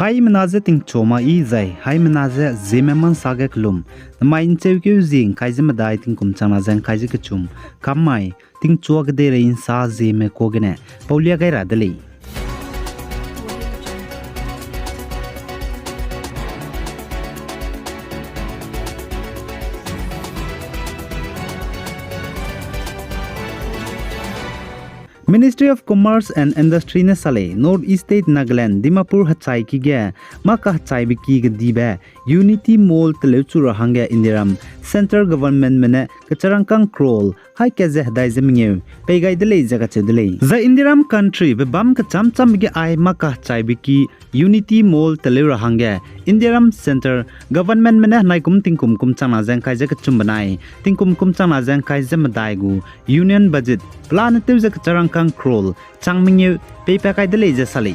Hai menaze ting choma I zai hai menaze Zeme man sage klum mai incheu kyu zing kaizem dai ting kum chana zang kaije kchum kamai ting chuak de rein sa Zeme ko gene paulia gai ra dele Ministry of Commerce and Industry ne sale North East State Nagaland Dimapur hachai ki ge maka hachai bi ki ge dibe Unity Mall telchu rahanga indiram Central Government mene kacharangkang crawl hai ke je dai zemnge pe gai dele jaga chedele za indiram country be bam ka cham cham ge ai maka hachai bi ki Unity Mall telu rahanga indiram Center Government mene naikum tingkum kum chana jang kai je ka chumbanai tingkum kum chana jang kai je madai gu Union Budget plan te je kacharangkang crawl changmingye pepa kai dele je sale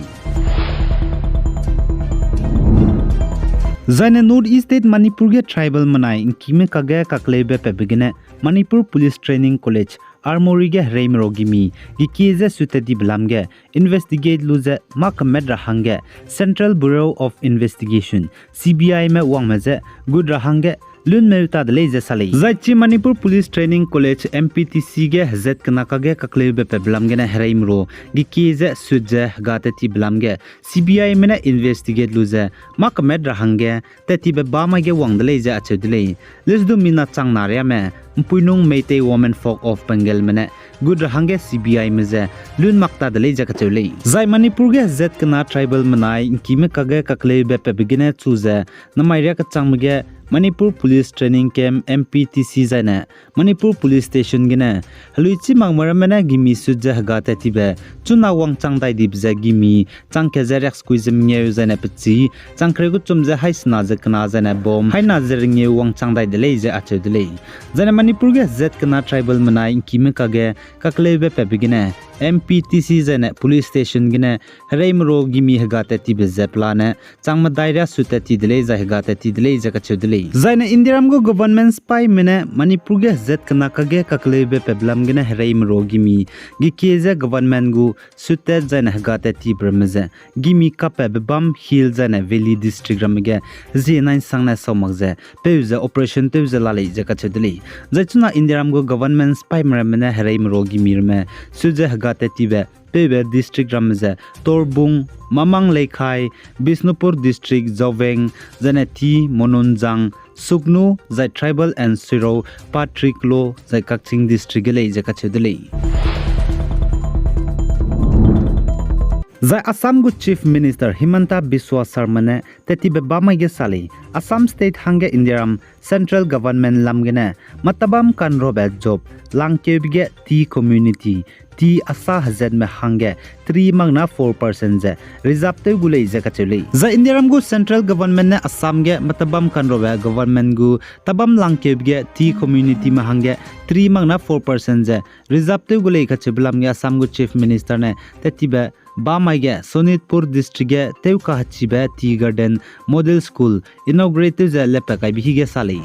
Zane North East State Manipur ge tribal manai inkime kage kaklebe pebegene Manipur Police Training College Armory ge Reimrogimi gikize sutedi blamge investigate luze makmed rahange Central Bureau of Investigation CBI me wangmeze good rahange Lun Meuta de Leze Sale. Zaichi Manipur Police Training College MPTC ge Zet Kanakage Kaklebe Peblamgene Heraimro, Gikize Sudze Gateti Blamge, CBI Mena Investigate Luze, Makamed Rahange, Tetibe Bamage Wang de Leze Achedele, Lesdu Mina Chang Nariame, Mpunung Meite Women Folk of Bengal Mene, Good Rahange CBI Meze, Lun Makta de Leze Katule. Zai Manipur ge Zet Kana Tribal Manai, Kime Kage Kaklebe Pebegene Tuze, Namaria Kachangmage, Manipur Police Training Camp MPTC Zane Manipur Police Station gine Haluichi mangmaramena gimi sudja hagata tibe chuna wang changdai dibza gimi changkezerex squeezem nge zane pchi changkregu chumja haisna zakna zane bom haina zeringe wang changdai dele je achedele zane Manipur ge zet kana tribal manai kimekage kaklebe pebigine MPTC zane police station gine Reimro gimi hagata tibe zeplane changma daira sutati dele za hagata ti dele za kachedele Zaina Indiram go government spy mene Manipur ge zet kana kage kaklebe peblam gene Reimro gimi gikeze government gu sutet zaina hagata ti bremeze gimi kape bam hill zaina valley district ramge Z9 sangna somagze peuze operation teuze lale je kachedele zaichuna Indiram go government spy mene Reimro gimi rme suje hagata tibe Pebe district ramze Torbung Mamang Lekhai Bisnupur district Joveng Zaneti Mononjang Sugnu Zai tribal and Siro Patrick Lo Zai Kakching district gele jakachedele Zai Assam gu Chief Minister Himanta Biswa Sarmane tetibe bamage sale Assam State hange Indiram Central Government lamgene matabam kan robet job langkebge T community T asa hazet me hange 3 magna 4% je reserve te gule je kachele za Indiram gu Central Government ne Assam ge matabam kan robe government gu tabam langkebge T community ma hange 3 magna 4% je reserve te gule kacheblam ge Assam gu Chief Minister ne tetibe Bamaige Sonitpur district ge teuka hachibe Tea Garden Model School inaugurated je lepakai bihige sale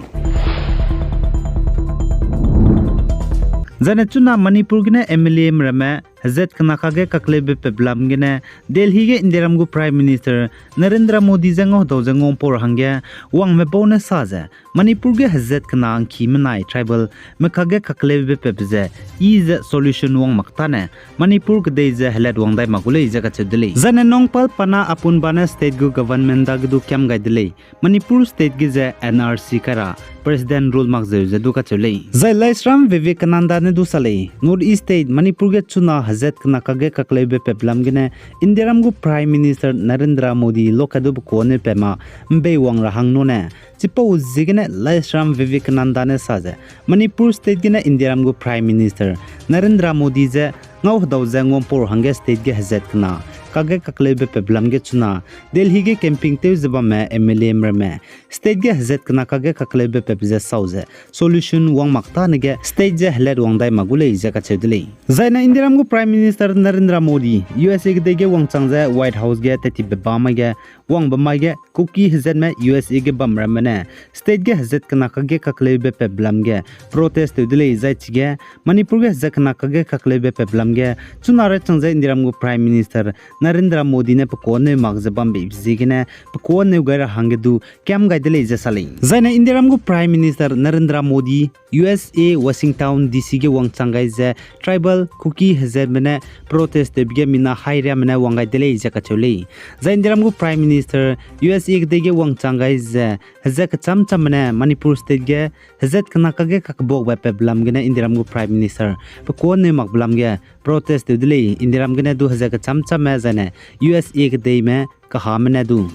Zanachuna Manipur gine MLA mrame Hazet Kanakage Kaklebe Peblam gine Delhi ge Indiram gu Prime Minister Narendra Modi zango dozango por hange wang me bone saze Manipur ge Hazet Kanang Kimanai tribal mekage Kaklebe Pebze is solution wang maktane Manipur ge deze helet wang dai magule jaga chedele Zane nongpal pana apun bana state gu government da gu kyam gaidele Manipur state ge je NRC kara President rule magze je du ka chele Zai Laisram Vivekananda ne du sale North East State Manipur ge chuna Hazet Kanakage Kaklebe Peblam gine Indiram gu Prime Minister Narendra Modi lokadub kone pema mbe wang rahang no ne chipo zigine Laisram Vivekananda ne saje Manipur State gine Indiram gu Prime Minister Narendra Modi je ngau daw jangom por hange state ge Hazet Kana kage kaklebe peblam ge chuna Delhi ge camping te zaba me MLA mrame state ge Hazet Kana kage kaklebe pebze sauze solution wang makta ne ge state je helet wang dai magule je ka chedele zaina Indiram gu Prime Minister Narendra Modi USA ge wang changje White House ge teti bebama ge wang bamai ge Kuki hizet me USA ge bamra mane state ge hizet kana kage kaklebe peblam ge protest dile zai chige Manipur ge hizet kana kage kaklebe peblam ge chunare changza indiram go prime minister Narendra Modi ne pakone magzabam be zigine pakone gaira hangedu kyam gaidele je sali zaina indiram go prime minister Narendra Modi USA Washington DC ge wang changai je tribal Kuki hizet mane protest de mina haira mane wangai dele je kachole zain indiram go prime minister USA ge de wang changai je hizet cham cham mane Manipur state ge hizet kana kage kakbok ba peblam ge indiram go prime minister pakone magblam ge protest dile indiram ge du hizet cham cham me zane USA ge de me kaha mane du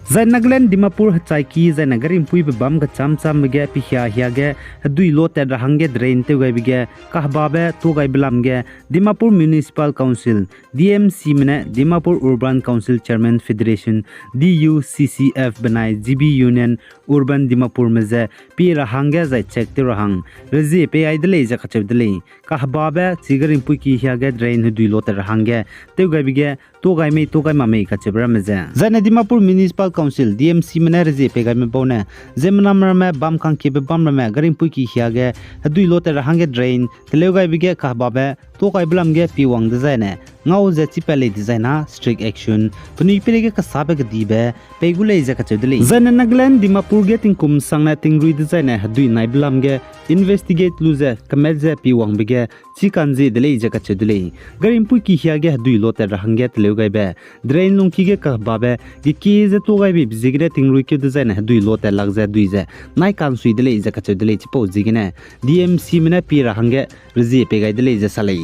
Zain Nagaland Dimapur Hachaiki Zain Nagarim Pui Bam ka cham cham ge pihya hya ge dui lo te rahange drain te gai bige kahbabe to gai blam ge Dimapur Municipal Council DMC mane Dimapur Urban Council Chairman Federation DUCCF banai GB Union Urban Dimapur meze pi rahange zai check te rahang rezi pe ai dele ja khacheb dele kahbabe chigarim pui ki hya ge drain dui lo te rahange te gai bige to gai ma me khachebra meze Zain Dimapur Municipal Council DMC mane rezi pe gai me bone zemnamra me bam khang ke be bam me garim pui ki hya ge dui lo te rahange drain tele gai bige kahbabe to gai blam ge pi wang de zaine ngau je chi pele designa strict action puni pele ge kasabe ge dibe pegule je kachedele Zain Nagaland Dimapur ge tingkum sangna tingrui designa dui nai blam ge investigate luze kamelze pi wang bige chi kanji dele je kachedele garim pui ki hya ge dui lo te rahange tele gai be drain lung ki ge kahbabe ge ki je to gai be bizigre tingrui ke designa dui lo te lagze dui je nai kan sui dele je kachedele chi po jigine DMC mena pi rahange rezi pe gai dele je salai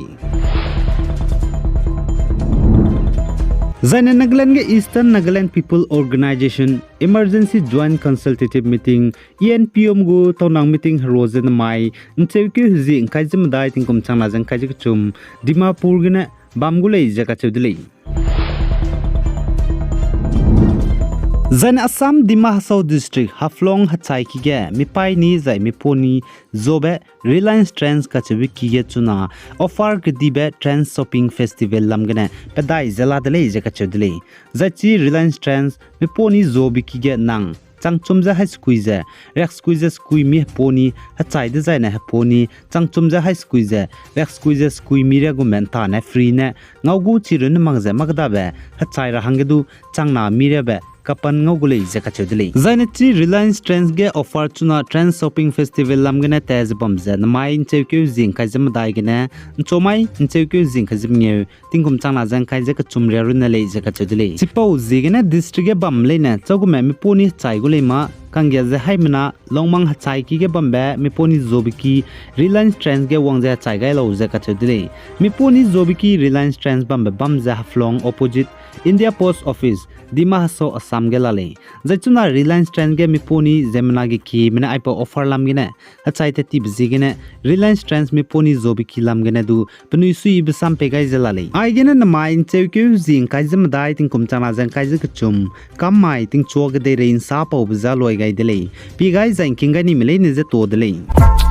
Zain Nagaland ge Eastern Nagaland People Organization Emergency Joint Consultative Meeting ENPM go tonang meeting rozen mai nchewke zi kaijim dai tingkom changna jang kaijik chum Dimapur gena bamgulei jaka chewdilei Zain Assam Dima Hasau District Haflong Hachai ki ge mipai ni zai miponi zobe Reliance Trends kachebi ki ge chuna offer ke dibe Trends Shopping Festival lamgene pedai zela dele je kachedile zachi Reliance Trends miponi zobi ki ge nang changchumja high squeeze rex squeeze mi poni hachai de zaina poni changchumja high squeeze rex squeeze mi re go menta na free ne ngaugu chirun mangje magda be hachai ra hangedu changna mi re be kapan ngogule jaka chedile zaina chi Reliance Trends ge offer chuna Trends Shopping Festival lamgene tez bomze mai inchekyu jing kajam dai gene chomai inchekyu jing kajam nge tingkum changna jang kai jaka chumre runa le jaka chedile chipo jigene district ge bamle na chogme mi poni chai gule ma kangya je haimna longmang hachai ki ge bambe mi poni zobiki Reliance Trends ge wangja chai gai lo jaka chedile mi poni zobiki Reliance Trends bambe bamja haflong opposite India Post Office Dima Hasau Assam ge lale zaichuna Reliance Trends ge miponi zemna ge ki mena aipo offer lam gene hachai te tip zigene Reliance Trends miponi zobi ki lam gene du pnui sui bisam pe gai zelale ai gene na mai chewkyu jing kai zem dai ting kum chana jang kai zik chum kam mai ting chog de rein sa pau bza loi gai dele pi gai zain king gai ni mele ne je to dele